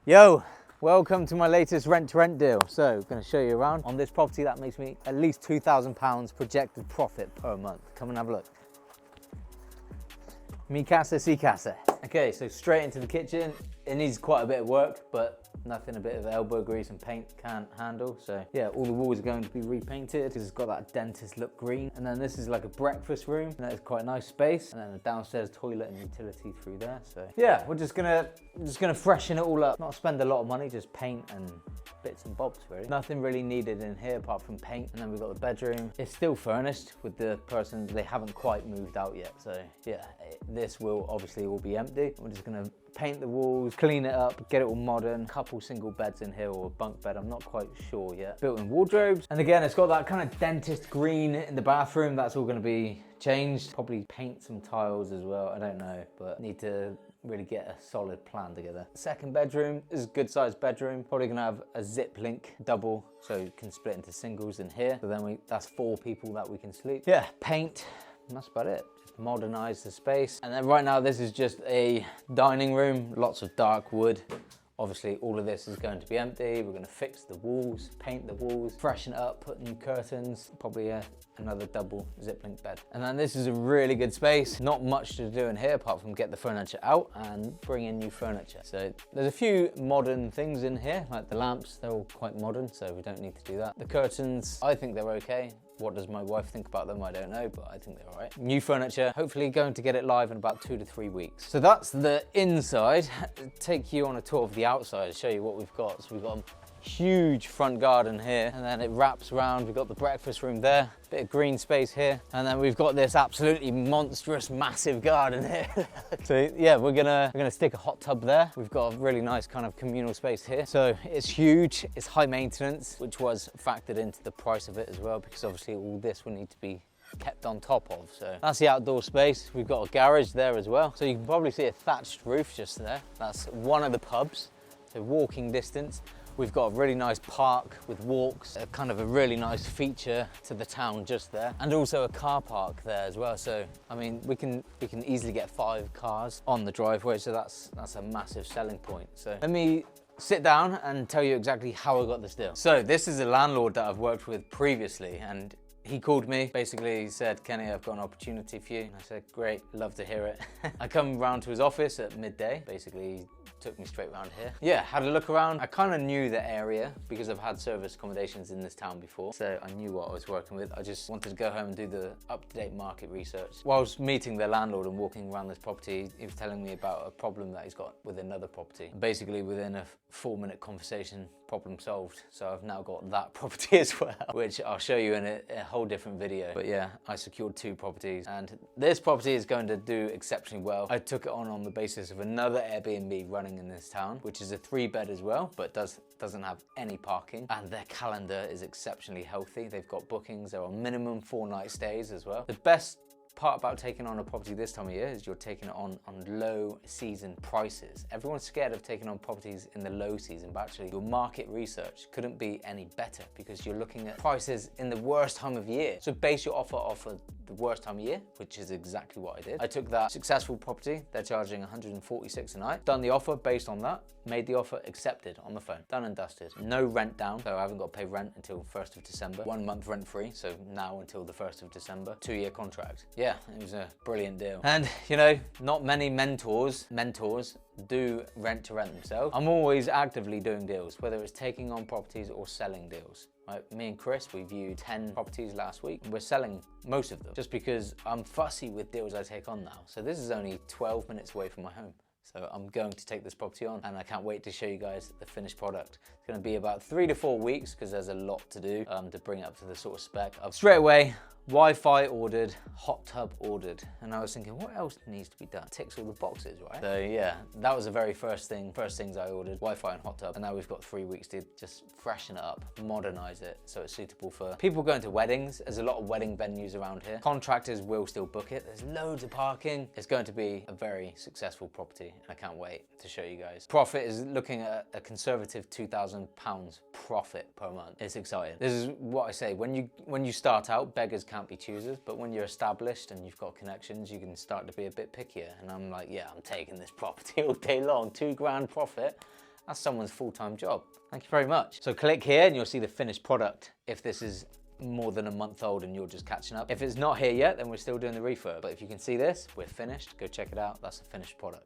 Yo, welcome to my latest rent-to-rent deal. So, I'm going to show you around. On this property, that makes me at least £2,000 projected profit per month. Come and have a look. Mi casa, si casa. Okay, so straight into the kitchen. It needs quite a bit of work, but nothing a bit of elbow grease and paint can't handle. So yeah, all the walls are going to be repainted because it's got that dentist look green. And then this is like a breakfast room, and it's quite a nice space. And then a downstairs toilet and utility through there. So yeah, we're just gonna freshen it all up. Not spend a lot of money, just paint and bits and bobs really. Nothing really needed in here apart from paint. And then we've got the bedroom. It's still furnished with the person, they haven't quite moved out yet. So yeah, this will obviously all be empty. We're just gonna paint the walls, clean it up, get it all modern. Couple single beds in here or a bunk bed, I'm not quite sure yet. Built-in wardrobes. And again, it's got that kind of dentist green in the bathroom. That's all gonna be changed. Probably paint some tiles as well, I don't know, but need to really get a solid plan together. Second bedroom is a good sized bedroom. Probably gonna have a zip link double, so you can split into singles in here. So then that's 4 people that we can sleep. Yeah, paint, and that's about it. Modernize the space. And then right now this is just a dining room, lots of dark wood. Obviously all of this is going to be empty. We're going to fix the walls, paint the walls, freshen it up, put new curtains, probably another double zip link bed. And then this is a really good space. Not much to do in here apart from get the furniture out and bring in new furniture. So there's a few modern things in here, like the lamps, they're all quite modern, so we don't need to do that. The curtains, I think they're okay. What does my wife think about them? I don't know, but I think they're all right. New furniture, hopefully going to get it live in about 2 to 3 weeks. So that's the inside. Take you on a tour of the outside, show you what we've got. So we've got a huge front garden here, and then it wraps around. We've got the breakfast room there, bit of green space here, and then we've got this absolutely monstrous, massive garden here. So yeah, we're gonna stick a hot tub there. We've got a really nice kind of communal space here. So it's huge, it's high maintenance, which was factored into the price of it as well, because obviously all this will need to be kept on top of. So that's the outdoor space. We've got a garage there as well. So you can probably see a thatched roof just there. That's one of the pubs, so walking distance. We've got a really nice park with walks, a kind of a really nice feature to the town just there, and also a car park there as well. So I mean, we can easily get 5 cars on the driveway, so that's a massive selling point. So let me sit down and tell you exactly how I got this deal. So this is a landlord that I've worked with previously, and he called me. Basically, he said, Kenny, I've got an opportunity for you. And I said, great, love to hear it. I come round to his office at midday. Basically, he took me straight around here. Yeah, had a look around. I kind of knew the area because I've had service accommodations in this town before. So I knew what I was working with. I just wanted to go home and do the up-to-date market research. Whilst meeting the landlord and walking around this property, he was telling me about a problem that he's got with another property. Basically, within a 4-minute conversation, problem solved. So I've now got that property as well, which I'll show you in a whole different video. But yeah, I secured 2 properties, and this property is going to do exceptionally well. I took it on the basis of another Airbnb running in this town, which is a 3-bed as well, but doesn't have any parking, and their calendar is exceptionally healthy. They've got bookings. They're on minimum 4-night stays as well. The best part about taking on a property this time of year is you're taking it on low season prices. Everyone's scared of taking on properties in the low season, but actually your market research couldn't be any better because you're looking at prices in the worst time of year. So base your offer off of the worst time of year, which is exactly what I did. I took that successful property, they're charging 146 a night, done the offer based on that, made the offer, accepted on the phone, done and dusted. No rent down, so I haven't got to pay rent until 1st of December. 1 month rent free, so now until the 1st of December. 2-year contract. Yeah, it was a brilliant deal. And you know, not many mentors do rent to rent themselves. I'm always actively doing deals, whether it's taking on properties or selling deals. Like me and Chris, we viewed 10 properties last week. We're selling most of them just because I'm fussy with deals I take on now. So this is only 12 minutes away from my home. So I'm going to take this property on, and I can't wait to show you guys the finished product. It's going to be about 3 to 4 weeks because there's a lot to do to bring it up to the sort of spec. Straight away, Wi-Fi ordered, hot tub ordered, and I was thinking, what else needs to be done? Ticks all the boxes, right? So yeah, that was the very first things I ordered, Wi-Fi and hot tub, and now we've got 3 weeks to just freshen it up, modernize it, so it's suitable for people going to weddings. There's a lot of wedding venues around here. Contractors will still book it. There's loads of parking. It's going to be a very successful property, and I can't wait to show you guys. Profit is looking at a conservative £2,000 profit per month. It's exciting. This is what I say, when you start out, beggars can't be choosers, but when you're established and you've got connections, you can start to be a bit pickier. And I'm like, yeah, I'm taking this property all day long. £2 grand profit That's someone's full-time job. Thank you very much. So click here and you'll see the finished product if this is more than a month old and you're just catching up. If it's not here yet, then we're still doing the refurb. But if you can see this, we're finished. Go check it out. That's the finished product.